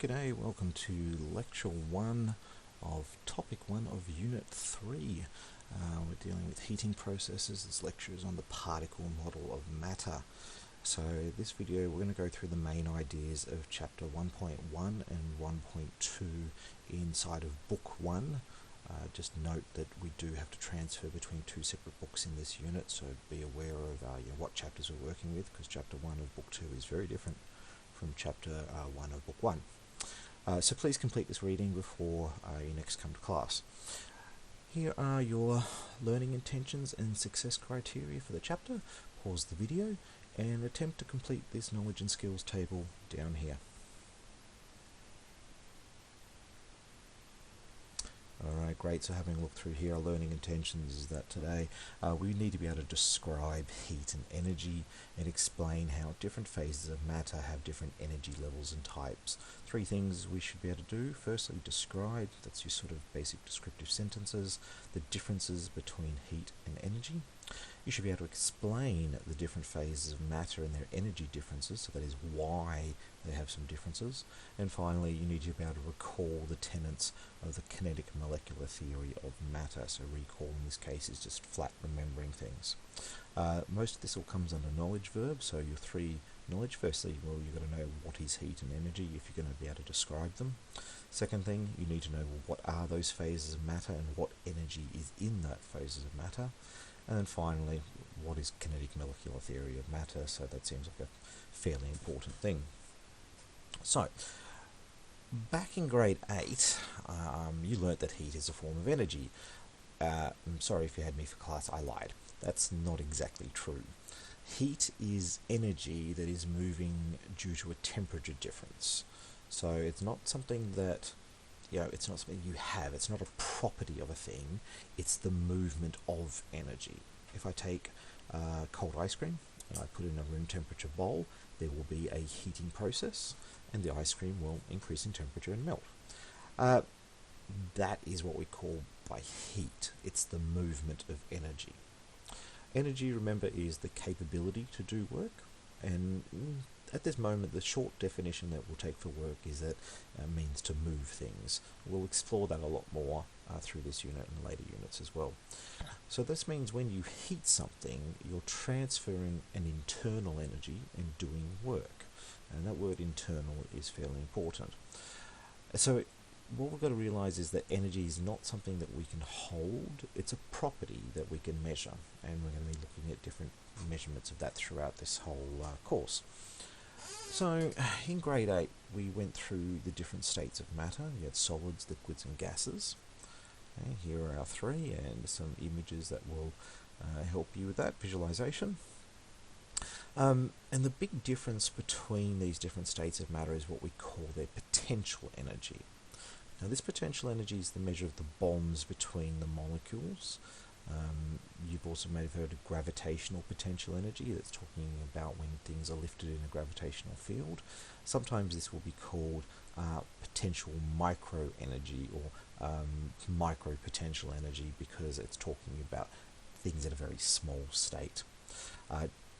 G'day, welcome to lecture 1 of topic 1 of unit 3. We're dealing with heating processes. This lecture is on the particle model of matter. So this video we're going to go through the main ideas of chapter 1.1 and 1.2 inside of book 1. Just note that we do have to transfer between two separate books in this unit, so be aware of what chapters we're working with, because chapter 1 of book 2 is very different from chapter 1 of book 1. So please complete this reading before you next come to class. Here are your learning intentions and success criteria for the chapter. Pause the video and attempt to complete this knowledge and skills table down here. Alright, great. So having looked through here, our learning intentions is that today we need to be able to describe heat and energy and explain how different phases of matter have different energy levels and types. 3 things we should be able to do. Firstly, describe, that's your sort of basic descriptive sentences, the differences between heat and energy. You should be able to explain the different phases of matter and their energy differences, so that is why they have some differences. And finally, you need to be able to recall the tenets of the kinetic molecular theory of matter. So recall in this case is just flat remembering things. Most of this all comes under knowledge verbs, so your 3 knowledge. Firstly, well, you've got to know what is heat and energy if you're going to be able to describe them. Second thing, you need to know what are those phases of matter and what energy is in that phases of matter. And then finally, what is kinetic molecular theory of matter? So that seems like a fairly important thing. So, back in grade 8, you learnt that heat is a form of energy. I'm sorry if you had me for class, I lied. That's not exactly true. Heat is energy that is moving due to a temperature difference. So it's not something that, it's not something you have. It's not a property of a thing. It's the movement of energy. If I take cold ice cream and I put it in a room temperature bowl, there will be a heating process and the ice cream will increase in temperature and melt. That is what we call by heat. It's the movement of energy. Energy, remember, is the capability to do work, and at this moment the short definition that we'll take for work is that it means to move things. We'll explore that a lot more through this unit and later units as well. So this means when you heat something, you're transferring an internal energy and doing work, and that word internal is fairly important. So what we've got to realize is that energy is not something that we can hold, it's a property that we can measure, and we're going to be looking at different measurements of that throughout this whole course. So in grade 8 we went through the different states of matter. You had solids, liquids and gases. Okay, here are our 3 and some images that will help you with that visualization. And the big difference between these different states of matter is what we call their potential energy. Now this potential energy is the measure of the bonds between the molecules. You've also may have heard of gravitational potential energy. That's talking about when things are lifted in a gravitational field. Sometimes this will be called potential micro energy or micro potential energy, because it's talking about things at a very small state.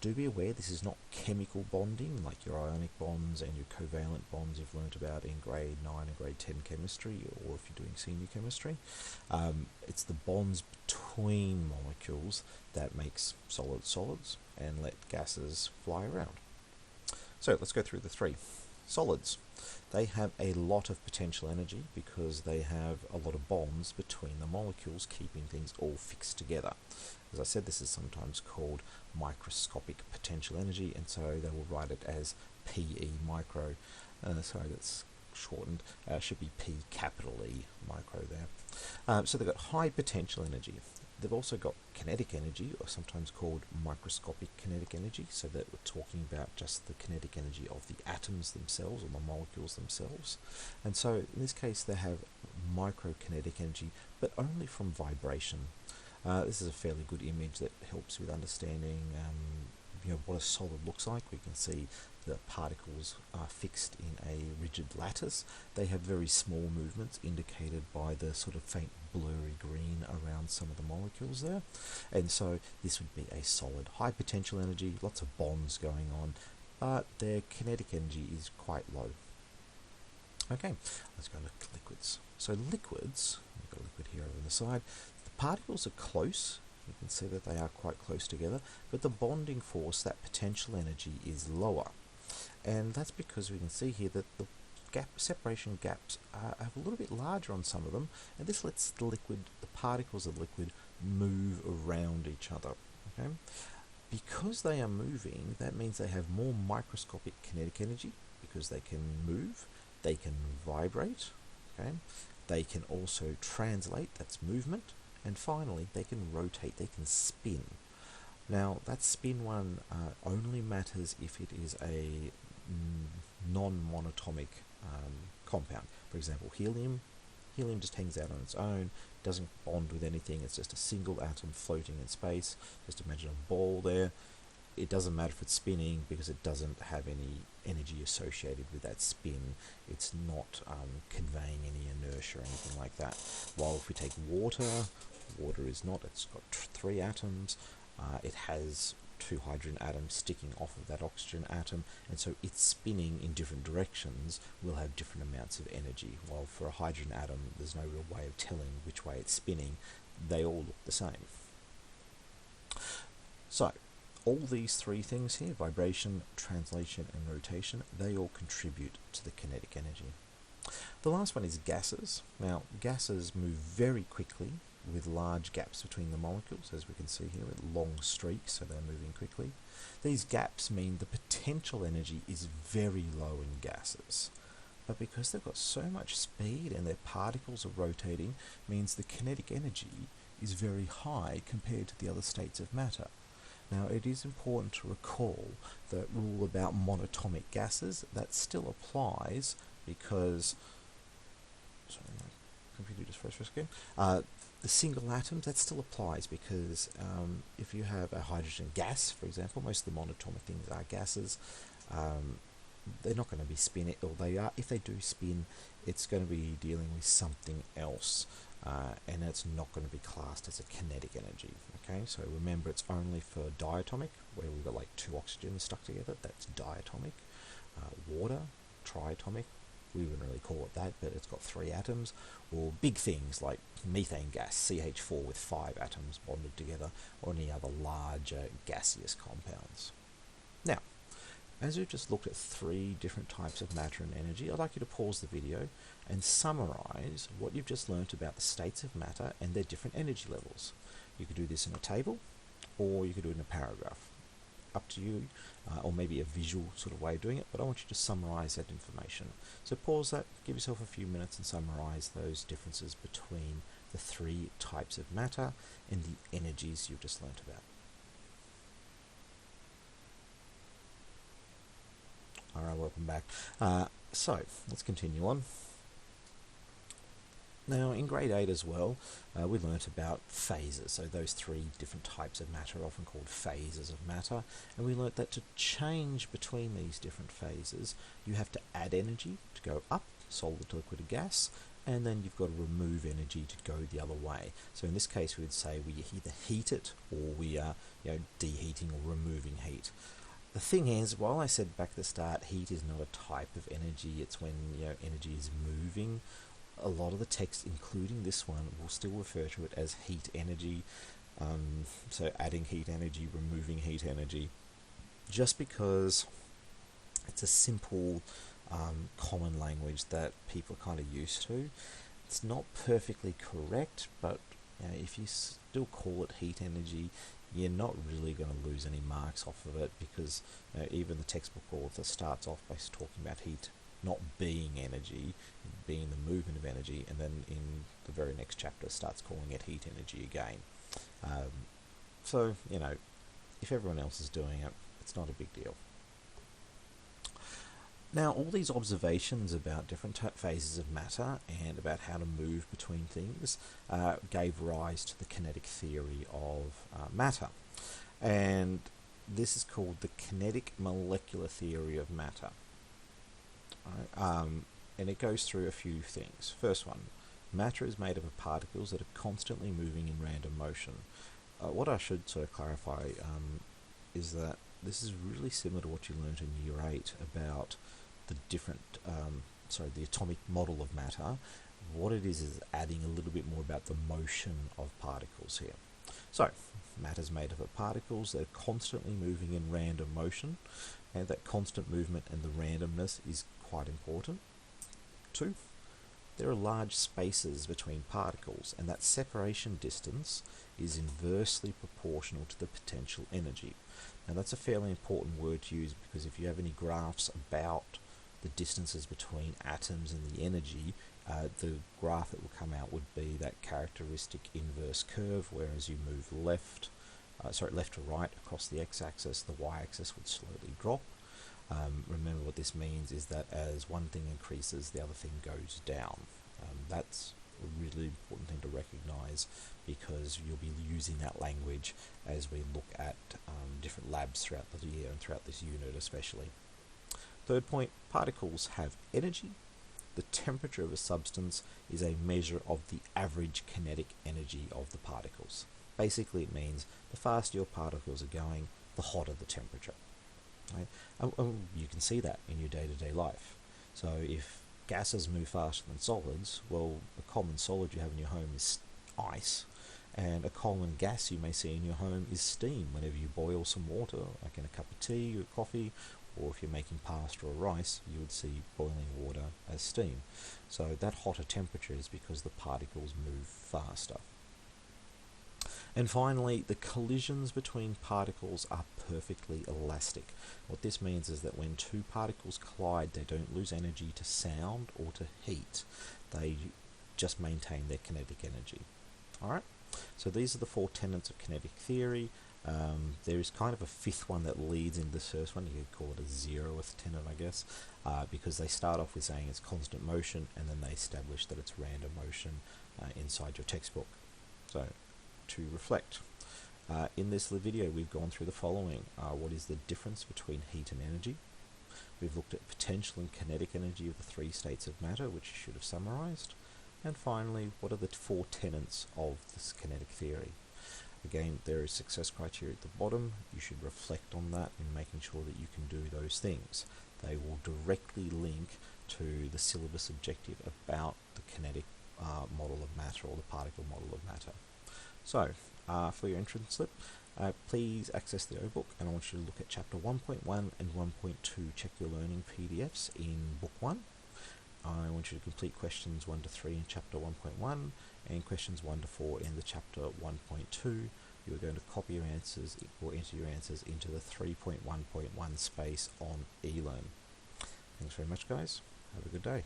Do be aware this is not chemical bonding like your ionic bonds and your covalent bonds you've learnt about in grade 9 and grade 10 chemistry, or if you're doing senior chemistry. It's the bonds between molecules that makes solids and let gases fly around. So let's go through the 3. Solids. They have a lot of potential energy because they have a lot of bonds between the molecules, keeping things all fixed together. As I said, this is sometimes called microscopic potential energy, and so they will write it as PE micro. Sorry, that's shortened. Should be P capital E micro there. So they've got high potential energy. They've also got kinetic energy, or sometimes called microscopic kinetic energy, so that we're talking about just the kinetic energy of the atoms themselves, or the molecules themselves. And so in this case they have microkinetic energy, but only from vibration. This is a fairly good image that helps with understanding what a solid looks like. We can see the particles are fixed in a rigid lattice. They have very small movements indicated by the sort of faint blurry green around some of the molecules there. And so this would be a solid. High potential energy, lots of bonds going on, but their kinetic energy is quite low. Okay, let's go to liquids. So liquids, we've got a liquid here over on the side. The particles are close. You can see that they are quite close together, but the bonding force, that potential energy, is lower. And that's because we can see here that the separation gaps are a little bit larger on some of them, and this lets the particles of the liquid move around each other. Okay? Because they are moving, that means they have more microscopic kinetic energy, because they can move, they can vibrate, okay? They can also translate, that's movement, and finally they can rotate, they can spin. Now that spin one only matters if it is a non-monatomic compound. For example, helium just hangs out on its own, doesn't bond with anything, it's just a single atom floating in space. Just imagine a ball there. It doesn't matter if it's spinning because it doesn't have any energy associated with that spin. It's not conveying any inertia or anything like that. While if we take water is not, it's got 3 atoms, it has 2 hydrogen atoms sticking off of that oxygen atom, and so it's spinning in different directions will have different amounts of energy. While for a hydrogen atom, there's no real way of telling which way it's spinning. They all look the same. So, all these 3 things here, vibration, translation, and rotation, they all contribute to the kinetic energy. The last one is gases. Now, gases move very quickly with large gaps between the molecules, as we can see here, with long streaks, so they're moving quickly. These gaps mean the potential energy is very low in gases. But because they've got so much speed and their particles are rotating, means the kinetic energy is very high compared to the other states of matter. Now, it is important to recall the rule about monatomic gases. That still applies because... Sorry, my computer just froze for a second. The single atoms, that still applies because if you have a hydrogen gas, for example, most of the monatomic things are gases, they're not going to be spinning, or they are. If they do spin, it's going to be dealing with something else, and it's not going to be classed as a kinetic energy. Okay, so remember, it's only for diatomic, where we've got like 2 oxygens stuck together. That's diatomic. Water, triatomic. We wouldn't really call it that, but it's got 3 atoms. Or big things like methane gas, CH4 with 5 atoms bonded together, or any other larger gaseous compounds. Now, as we've just looked at 3 different types of matter and energy, I'd like you to pause the video and summarize what you've just learnt about the states of matter and their different energy levels. You could do this in a table, or you could do it in a paragraph. Up to you, or maybe a visual sort of way of doing it, but I want you to summarize that information. So pause that, give yourself a few minutes and summarize those differences between the 3 types of matter and the energies you've just learnt about. Alright, welcome back. So, let's continue on. Now, in grade 8 as well, we learnt about phases. So those 3 different types of matter are often called phases of matter. And we learnt that to change between these different phases, you have to add energy to go up, solid to liquid to gas, and then you've got to remove energy to go the other way. So in this case, we would say we either heat it, or we are deheating or removing heat. The thing is, while I said back at the start, heat is not a type of energy, it's when energy is moving. A lot of the text, including this one, will still refer to it as heat energy. So adding heat energy, removing heat energy, just because it's a simple, common language that people are kind of used to. It's not perfectly correct, but if you still call it heat energy, you're not really going to lose any marks off of it, because even the textbook author starts off by talking about heat not being energy, being the movement of energy, and then in the very next chapter starts calling it heat energy again. So, if everyone else is doing it, it's not a big deal. Now, all these observations about different phases of matter and about how to move between things gave rise to the kinetic theory of matter. And this is called the kinetic molecular theory of matter. And it goes through a few things. First one, matter is made up of particles that are constantly moving in random motion. What I should sort of clarify is that this is really similar to what you learnt in Year 8 about the different the atomic model of matter, what it is adding a little bit more about the motion of particles here. So, matter's made up of particles that are constantly moving in random motion, and that constant movement and the randomness is quite important. 2, there are large spaces between particles, and that separation distance is inversely proportional to the potential energy. Now that's a fairly important word to use, because if you have any graphs about the distances between atoms and the energy, the graph that will come out would be that characteristic inverse curve, whereas you move left to right across the x-axis, the y-axis would slowly drop. Remember, what this means is that as one thing increases, the other thing goes down. That's a really important thing to recognize, because you'll be using that language as we look at different labs throughout the year and throughout this unit especially. Third point, particles have energy. The temperature of a substance is a measure of the average kinetic energy of the particles. Basically, it means the faster your particles are going, the hotter the temperature. Right? And you can see that in your day-to-day life. So if gases move faster than solids, well, a common solid you have in your home is ice, and a common gas you may see in your home is steam. Whenever you boil some water, like in a cup of tea or coffee, or if you're making pasta or rice, you would see boiling water as steam. So that hotter temperature is because the particles move faster. And finally, the collisions between particles are perfectly elastic. What this means is that when two particles collide, they don't lose energy to sound or to heat. They just maintain their kinetic energy. Alright, so these are the 4 tenets of kinetic theory. There is kind of a 5th one that leads into this first one. You could call it a 0th tenet, I guess, because they start off with saying it's constant motion, and then they establish that it's random motion inside your textbook. So, to reflect. In this video, we've gone through the following. What is the difference between heat and energy? We've looked at potential and kinetic energy of the 3 states of matter, which you should have summarized. And finally, what are the 4 tenets of this kinetic theory? Again, there is success criteria at the bottom. You should reflect on that in making sure that you can do those things. They will directly link to the syllabus objective about the kinetic model of matter, or the particle model of matter. So, for your entrance slip, please access the O-Book, and I want you to look at Chapter 1.1 and 1.2. Check your learning PDFs in Book 1. I want you to complete questions 1 to 3 in Chapter 1.1 and questions 1 to 4 in the Chapter 1.2. You are going to copy your answers or enter your answers into the 3.1.1 space on eLearn. Thanks very much, guys. Have a good day.